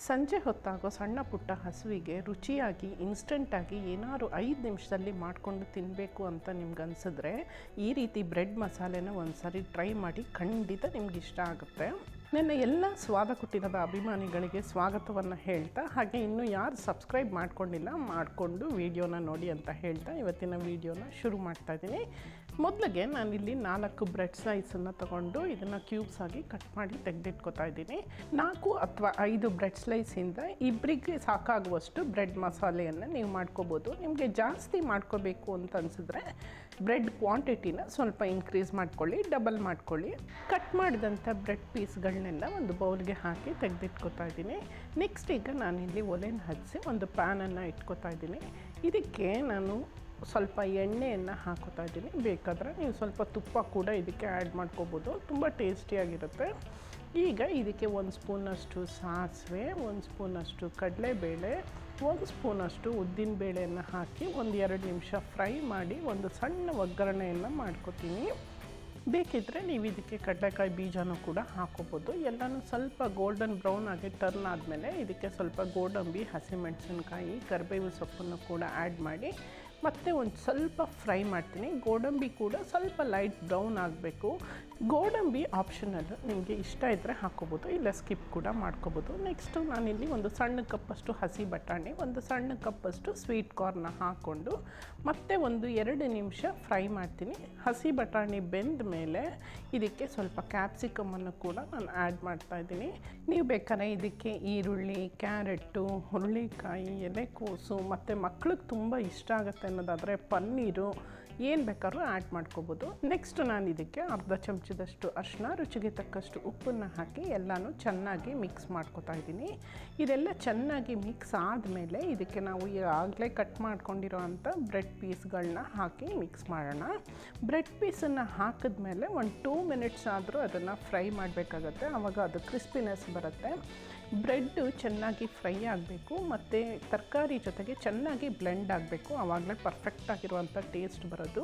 ಸಂಜೆ ಹೊತ್ತಾಗೋ ಸಣ್ಣ ಪುಟ್ಟ ಹಸುವಿಗೆ ರುಚಿಯಾಗಿ ಇನ್ಸ್ಟೆಂಟಾಗಿ ಏನಾದ್ರು 5 ನಿಮಿಷದಲ್ಲಿ ಮಾಡಿಕೊಂಡು ತಿನ್ನಬೇಕು ಅಂತ ನಿಮ್ಗೆ ಅನಿಸಿದ್ರೆ ಈ ರೀತಿ ಬ್ರೆಡ್ ಮಸಾಲೆನ ಒಂದು ಸಾರಿ ಟ್ರೈ ಮಾಡಿ, ಖಂಡಿತ ನಿಮ್ಗೆ ಇಷ್ಟ ಆಗುತ್ತೆ. ನನ್ನ ಎಲ್ಲ ಸ್ವಾದ ಕುಟೀರದ ಅಭಿಮಾನಿಗಳಿಗೆ ಸ್ವಾಗತವನ್ನು ಹೇಳ್ತಾ, ಹಾಗೆ ಇನ್ನೂ ಯಾರು ಸಬ್ಸ್ಕ್ರೈಬ್ ಮಾಡ್ಕೊಂಡಿಲ್ಲ ಮಾಡಿಕೊಂಡು ವಿಡಿಯೋನ ನೋಡಿ ಅಂತ ಹೇಳ್ತಾ ಇವತ್ತಿನ ವಿಡಿಯೋನ ಶುರು ಮಾಡ್ತಾಯಿದ್ದೀನಿ. ಮೊದಲಿಗೆ ನಾನಿಲ್ಲಿ 4 ಬ್ರೆಡ್ ಸ್ಲೈಸನ್ನು ತೊಗೊಂಡು ಇದನ್ನು ಕ್ಯೂಬ್ಸ್ ಆಗಿ ಕಟ್ ಮಾಡಿ ತೆಗೆದಿಟ್ಕೊತಾ ಇದ್ದೀನಿ. 4 ಅಥವಾ 5 ಬ್ರೆಡ್ ಸ್ಲೈಸಿಂದ ಇಬ್ಬರಿಗೆ ಸಾಕಾಗುವಷ್ಟು ಬ್ರೆಡ್ ಮಸಾಲೆಯನ್ನು ನೀವು ಮಾಡ್ಕೋಬೋದು. ನಿಮಗೆ ಜಾಸ್ತಿ ಮಾಡ್ಕೋಬೇಕು ಅಂತ ಅನಿಸಿದ್ರೆ ಬ್ರೆಡ್ ಕ್ವಾಂಟಿಟಿನ ಸ್ವಲ್ಪ ಇನ್ಕ್ರೀಸ್ ಮಾಡ್ಕೊಳ್ಳಿ, ಡಬಲ್ ಮಾಡ್ಕೊಳ್ಳಿ. ಕಟ್ ಮಾಡಿದಂಥ ಬ್ರೆಡ್ ಪೀಸ್ಗಳನ್ನೆಲ್ಲ ಒಂದು ಬೌಲ್ಗೆ ಹಾಕಿ ತೆಗೆದಿಟ್ಕೊತಾ ಇದ್ದೀನಿ. ನೆಕ್ಸ್ಟ್ ಈಗ ನಾನಿಲ್ಲಿ ಒಲೆನ ಹಚ್ಚಿ ಒಂದು ಪ್ಯಾನನ್ನು ಇಟ್ಕೊತಾ ಇದ್ದೀನಿ. ಇದಕ್ಕೆ ನಾನು ಸ್ವಲ್ಪ ಎಣ್ಣೆಯನ್ನು ಹಾಕೋತಾ ಇದ್ದೀನಿ. ಬೇಕಾದರೆ ನೀವು ಸ್ವಲ್ಪ ತುಪ್ಪ ಕೂಡ ಇದಕ್ಕೆ ಆ್ಯಡ್ ಮಾಡ್ಕೋಬೋದು, ತುಂಬ ಟೇಸ್ಟಿಯಾಗಿರುತ್ತೆ. ಈಗ ಇದಕ್ಕೆ 1 ಸ್ಪೂನಷ್ಟು ಸಾಸಿವೆ, 1 ಸ್ಪೂನಷ್ಟು ಕಡಲೆಬೇಳೆ, 1 ಸ್ಪೂನಷ್ಟು ಉದ್ದಿನಬೇಳೆಯನ್ನು ಹಾಕಿ 1-2 ನಿಮಿಷ ಫ್ರೈ ಮಾಡಿ ಒಂದು ಸಣ್ಣ ಒಗ್ಗರಣೆಯನ್ನು ಮಾಡ್ಕೊತೀನಿ. ಬೇಕಿದ್ದರೆ ನೀವು ಇದಕ್ಕೆ ಕಡಲೆಕಾಯಿ ಬೀಜನೂ ಕೂಡ ಹಾಕೋಬೋದು. ಎಲ್ಲನೂ ಸ್ವಲ್ಪ ಗೋಲ್ಡನ್ ಬ್ರೌನ್ ಆಗಿ ಟರ್ನ್ ಆದಮೇಲೆ ಇದಕ್ಕೆ ಸ್ವಲ್ಪ ಗೋಡಂಬಿ, ಹಸಿಮೆಣಸಿನ್ಕಾಯಿ, ಕರಿಬೇವು ಸೊಪ್ಪನ್ನು ಕೂಡ ಆ್ಯಡ್ ಮಾಡಿ ಮತ್ತು ಒಂದು ಸ್ವಲ್ಪ ಫ್ರೈ ಮಾಡ್ತೀನಿ. ಗೋಡಂಬಿ ಕೂಡ ಸ್ವಲ್ಪ ಲೈಟ್ ಬ್ರೌನ್ ಆಗಬೇಕು. ಗೋಡಂಬಿ ಆಪ್ಷನಲ್ಲು, ನಿಮಗೆ ಇಷ್ಟ ಇದ್ದರೆ ಹಾಕೋಬೋದು, ಇಲ್ಲ ಸ್ಕಿಪ್ ಕೂಡ ಮಾಡ್ಕೋಬೋದು. ನೆಕ್ಸ್ಟು ನಾನಿಲ್ಲಿ ಒಂದು ಸಣ್ಣ ಕಪ್ಪಷ್ಟು ಹಸಿ ಬಟಾಣಿ, ಒಂದು ಸಣ್ಣ ಕಪ್ಪಷ್ಟು ಸ್ವೀಟ್ ಕಾರ್ನ ಹಾಕ್ಕೊಂಡು ಮತ್ತೆ 1-2 ನಿಮಿಷ ಫ್ರೈ ಮಾಡ್ತೀನಿ. ಹಸಿ ಬಟಾಣಿ ಬೆಂದ ಮೇಲೆ ಇದಕ್ಕೆ ಸ್ವಲ್ಪ ಕ್ಯಾಪ್ಸಿಕಮನ್ನು ಕೂಡ ನಾನು ಆ್ಯಡ್ ಮಾಡ್ತಾಯಿದ್ದೀನಿ. ನೀವು ಬೇಕಾದ್ರೆ ಇದಕ್ಕೆ ಈರುಳ್ಳಿ, ಕ್ಯಾರೆಟು, ಹುರುಳಿಕಾಯಿ, ಎಲೆಕೋಸು ಮತ್ತು ಮಕ್ಳಿಗೆ ತುಂಬ ಇಷ್ಟ ಆಗುತ್ತೆ ಅನ್ನೋದಾದರೆ ಪನ್ನೀರು, ಏನು ಬೇಕಾದ್ರೂ ಆ್ಯಡ್ ಮಾಡ್ಕೋಬೋದು. ನೆಕ್ಸ್ಟ್ ನಾನು ಇದಕ್ಕೆ ಅರ್ಧ ಚಮಚದಷ್ಟು ಅರಿಶಿನ, ರುಚಿಗೆ ತಕ್ಕಷ್ಟು ಉಪ್ಪನ್ನು ಹಾಕಿ ಎಲ್ಲನೂ ಚೆನ್ನಾಗಿ ಮಿಕ್ಸ್ ಮಾಡ್ಕೊತಾ ಇದ್ದೀನಿ. ಇದೆಲ್ಲ ಚೆನ್ನಾಗಿ ಮಿಕ್ಸ್ ಆದಮೇಲೆ ಇದಕ್ಕೆ ನಾವು ಆಗಲೇ ಕಟ್ ಮಾಡ್ಕೊಂಡಿರೋ ಅಂಥ ಬ್ರೆಡ್ ಪೀಸ್ಗಳನ್ನ ಹಾಕಿ ಮಿಕ್ಸ್ ಮಾಡೋಣ. ಬ್ರೆಡ್ ಪೀಸನ್ನು ಹಾಕಿದ್ಮೇಲೆ ಒಂದು 2 ಮಿನಿಟ್ಸ್ ಆದರೂ ಅದನ್ನು ಫ್ರೈ ಮಾಡಬೇಕಾಗತ್ತೆ, ಆವಾಗ ಅದು ಕ್ರಿಸ್ಪಿನೆಸ್ ಬರುತ್ತೆ. ಬ್ರೆಡ್ಡು ಚೆನ್ನಾಗಿ ಫ್ರೈ ಆಗಬೇಕು ಮತ್ತು ತರಕಾರಿ ಜೊತೆಗೆ ಚೆನ್ನಾಗಿ ಬ್ಲೆಂಡ್ ಆಗಬೇಕು, ಆವಾಗಲೇ ಪರ್ಫೆಕ್ಟಾಗಿರುವಂಥ ಟೇಸ್ಟ್ ಬರೋದು.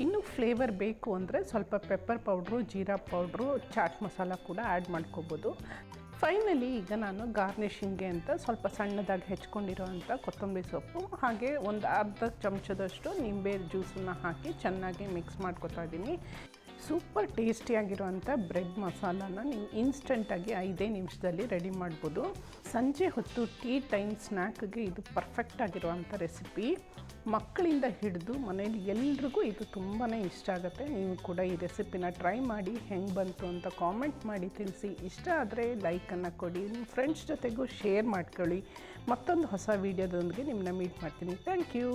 ಇನ್ನೂ ಫ್ಲೇವರ್ ಬೇಕು ಅಂದರೆ ಸ್ವಲ್ಪ ಪೆಪ್ಪರ್ ಪೌಡ್ರು, ಜೀರಾ ಪೌಡ್ರು, ಚಾಟ್ ಮಸಾಲ ಕೂಡ ಆ್ಯಡ್ ಮಾಡ್ಕೋಬೋದು. ಫೈನಲಿ ಈಗ ನಾನು ಗಾರ್ನಿಷಿಂಗ್ಗೆ ಅಂತ ಸ್ವಲ್ಪ ಸಣ್ಣದಾಗಿ ಹೆಚ್ಕೊಂಡಿರೋ ಅಂಥ ಕೊತ್ತಂಬರಿ ಸೊಪ್ಪು, ಹಾಗೆ ಒಂದು ಅರ್ಧ ಚಮಚದಷ್ಟು ನಿಂಬೆ ಜ್ಯೂಸನ್ನು ಹಾಕಿ ಚೆನ್ನಾಗಿ ಮಿಕ್ಸ್ ಮಾಡ್ಕೊತಾ ಇದ್ದೀನಿ. ಸೂಪರ್ ಟೇಸ್ಟಿಯಾಗಿರುವಂಥ ಬ್ರೆಡ್ ಮಸಾಲಾನ ನೀವು ಇನ್ಸ್ಟೆಂಟಾಗಿ 5 ನಿಮಿಷದಲ್ಲಿ ರೆಡಿ ಮಾಡ್ಬೋದು. ಸಂಜೆ ಹೊತ್ತು ಟೀ ಟೈಮ್ ಸ್ನ್ಯಾಕ್ಗೆ ಇದು ಪರ್ಫೆಕ್ಟಾಗಿರುವಂಥ ರೆಸಿಪಿ. ಮಕ್ಕಳಿಂದ ಹಿಡಿದು ಮನೇಲಿ ಎಲ್ರಿಗೂ ಇದು ತುಂಬಾ ಇಷ್ಟ ಆಗುತ್ತೆ. ನೀವು ಕೂಡ ಈ ರೆಸಿಪಿನ ಟ್ರೈ ಮಾಡಿ ಹೆಂಗೆ ಬಂತು ಅಂತ ಕಾಮೆಂಟ್ ಮಾಡಿ ತಿಳಿಸಿ. ಇಷ್ಟ ಆದರೆ ಲೈಕನ್ನು ಕೊಡಿ, ನಿಮ್ಮ ಫ್ರೆಂಡ್ಸ್ ಜೊತೆಗೂ ಶೇರ್ ಮಾಡ್ಕೊಳ್ಳಿ. ಮತ್ತೊಂದು ಹೊಸ ವೀಡಿಯೋದೊಂದಿಗೆ ನಿಮ್ಮನ್ನ ಮೀಟ್ ಮಾಡ್ತೀನಿ. Thank you.